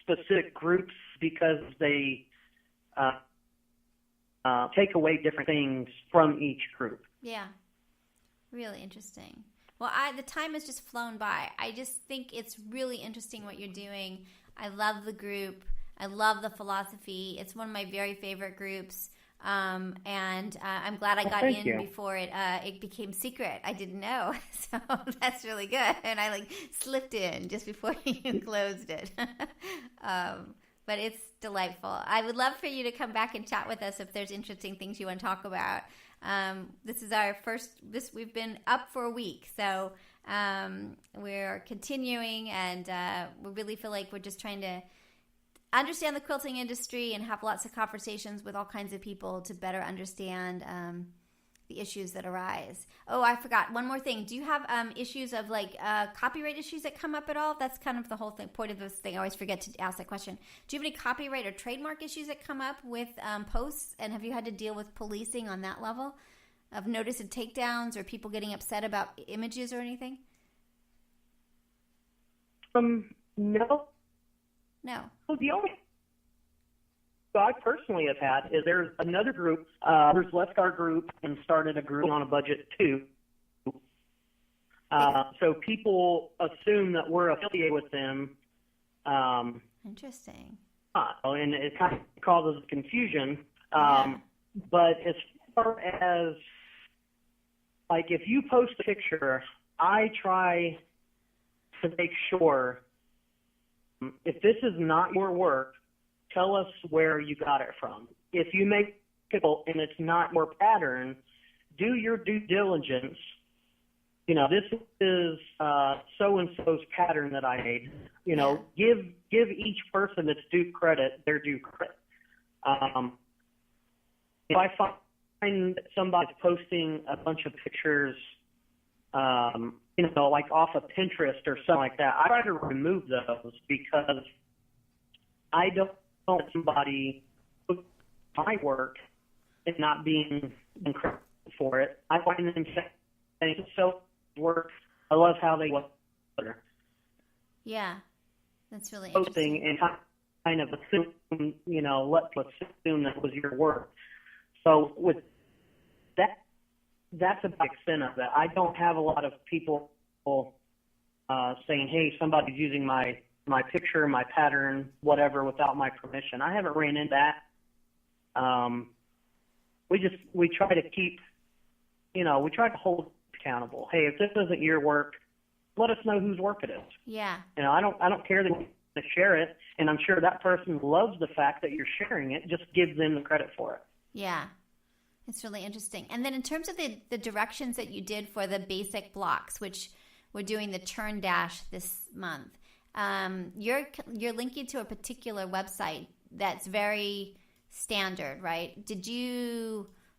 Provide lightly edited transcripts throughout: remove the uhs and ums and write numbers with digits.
specific groups because they take away different things from each group. Yeah. Really interesting. Well, the time has just flown by. I just think it's really interesting what you're doing. I love the group. I love the philosophy. It's one of my very favorite groups. And I'm glad I got in before it became secret. I didn't know. So that's really good. And I slipped in just before you closed it. But it's delightful. I would love for you to come back and chat with us if there's interesting things you want to talk about. This is our first, we've been up for a week, so we're continuing, and we really feel like we're just trying to understand the quilting industry and have lots of conversations with all kinds of people to better understand the issues that arise. Oh, I forgot one more thing. Do you have issues of copyright issues that come up at all? That's kind of the whole point of this thing. I always forget to ask that question. Do you have any copyright or trademark issues that come up with posts? And have you had to deal with policing on that level of notice and takedowns or people getting upset about images or anything? No. No. Well, the only I personally have had is there's another group, there's left our group and started a group on a budget too. So people assume that we're affiliated with them. Interesting. And it kind of causes confusion. Yeah. But as far as, if you post a picture, I try to make sure if this is not your work, tell us where you got it from. If you make it and it's not your pattern, do your due diligence. This is so-and-so's pattern that I made. Give each person its due credit, their due credit. If I find somebody's posting a bunch of pictures, off of Pinterest or something like that, I try to remove those because I don't want somebody post my work and not being credited for it. I find them saying, so work. I love how they work. Yeah, that's really posting interesting. And kind of assume, let's assume that was your work. So with that, that's a big extent of that. I don't have a lot of people saying, hey, somebody's using my picture, my pattern, whatever, without my permission. I haven't ran into that. We try to keep, we try to hold accountable. Hey, if this isn't your work, let us know whose work it is. Yeah. I don't care that you to share it, and I'm sure that person loves the fact that you're sharing it. Just give them the credit for it. Yeah. It's really interesting. And then in terms of the directions that you did for the basic blocks, which we're doing the turn dash this month, you're linking to a particular website that's very standard, right?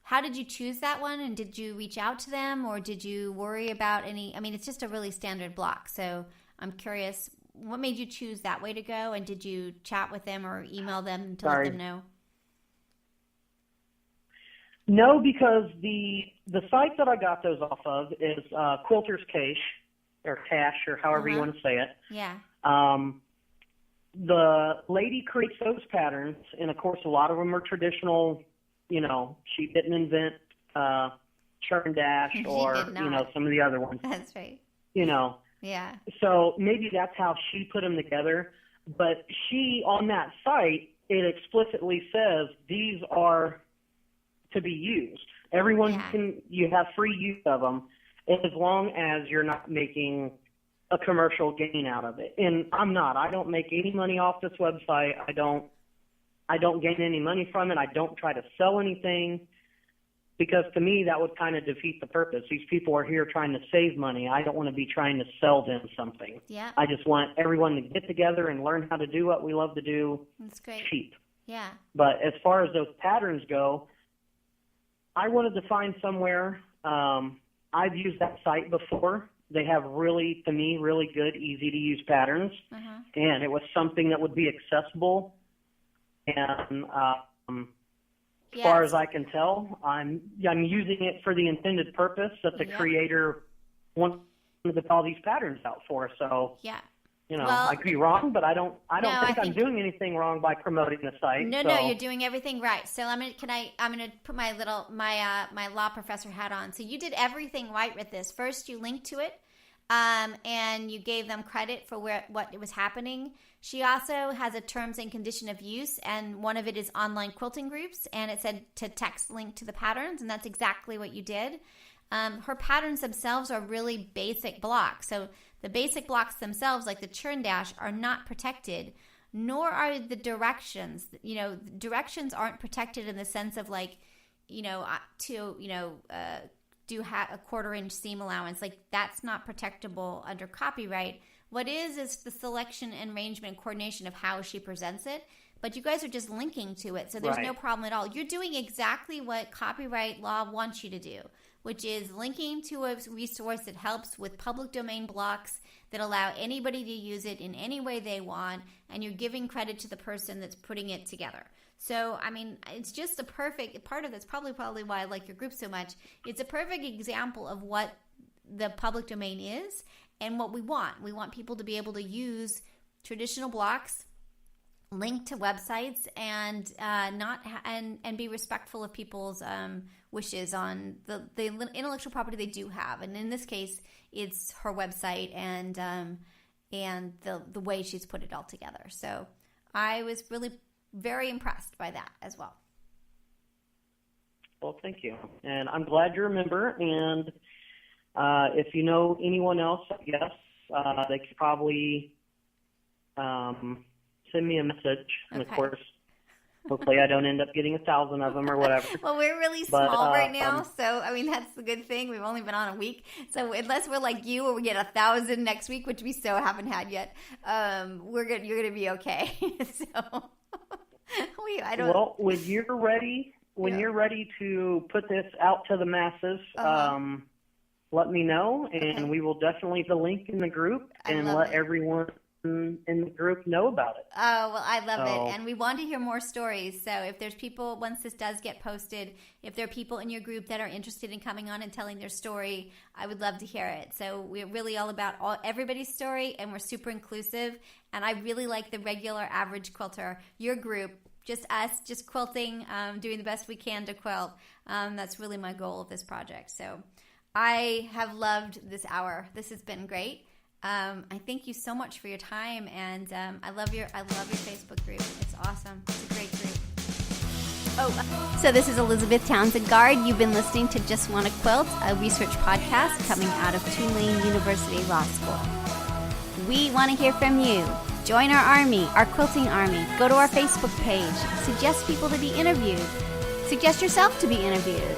How did you choose that one? And did you reach out to them, or did you worry about it's just a really standard block. So I'm curious, what made you choose that way to go? And did you chat with them or email them to let them know? No, because the site that I got those off of is Quilter's Cache, or Cache, or however you want to say it. Yeah. The lady creates those patterns, and of course a lot of them are traditional. She didn't invent churn dash or some of the other ones. That's right. Yeah. So maybe that's how she put them together. But she, on that site, it explicitly says these are to be used. Everyone you have free use of them as long as you're not making a commercial gain out of it. And I'm not. I don't make any money off this website. I don't gain any money from it. I don't try to sell anything, because to me that would kind of defeat the purpose. These people are here trying to save money. I don't want to be trying to sell them something. Yeah. I just want everyone to get together and learn how to do what we love to do. That's great. Cheap. Yeah. But as far as those patterns go, I wanted to find somewhere. I've used that site before. They have really good, easy to use patterns. Uh-huh. And it was something that would be accessible. And as far as I can tell, I'm using it for the intended purpose that the creator wanted to call these patterns out for. So, I could be wrong, but I don't think I'm doing anything wrong by promoting the site. No, you're doing everything right. So I'm gonna put my law professor hat on. So you did everything right with this. First, you linked to it, and you gave them credit for what was happening. She also has a terms and condition of use, and one of it is online quilting groups, and it said to text link to the patterns, and that's exactly what you did. Her patterns themselves are really basic blocks. So the basic blocks themselves, like the churn dash, are not protected, nor are the directions. Directions aren't protected in the sense of do a 1/4 inch seam allowance. Like, that's not protectable under copyright. What is the selection and arrangement and coordination of how she presents it. But you guys are just linking to it, so there's no problem at all. You're doing exactly what copyright law wants you to do, which is linking to a resource that helps with public domain blocks that allow anybody to use it in any way they want, and you're giving credit to the person that's putting it together. So, I mean, it's just a perfect part of this, probably why I like your group so much. It's a perfect example of what the public domain is and what we want. We want people to be able to use traditional blocks, link to websites, and and be respectful of people's wishes on the intellectual property they do have. And in this case, it's her website and the way she's put it all together. So I was really very impressed by that as well. Well, thank you. And I'm glad you're a member. And if you know anyone else, I guess, they could probably send me a message. And of course, hopefully I don't end up getting 1,000 of them or whatever. Well, we're really small right now, so I mean, that's the good thing. We've only been on a week, so unless we're like you, where we get 1,000 next week, which we so haven't had yet, you're gonna be okay. So Well, when you're ready to put this out to the masses, let me know, and we will definitely leave the link in the group and let everyone in the group know about it. Oh, well, I love it. And we want to hear more stories. So if there's people, once this does get posted, if there are people in your group that are interested in coming on and telling their story, I would love to hear it. So we're really all about everybody's story, and we're super inclusive. And I really like the regular average quilter, your group, just us, just quilting, doing the best we can to quilt. That's really my goal of this project. So I have loved this hour. This has been great. I thank you so much for your time, and I love your Facebook group. It's awesome. It's a great group. Oh, so this is Elizabeth Townsend Guard. You've been listening to Just Wanna Quilt, a research podcast coming out of Tulane University Law School. We want to hear from you. Join our army, our quilting army. Go to our Facebook page. Suggest people to be interviewed. Suggest yourself to be interviewed.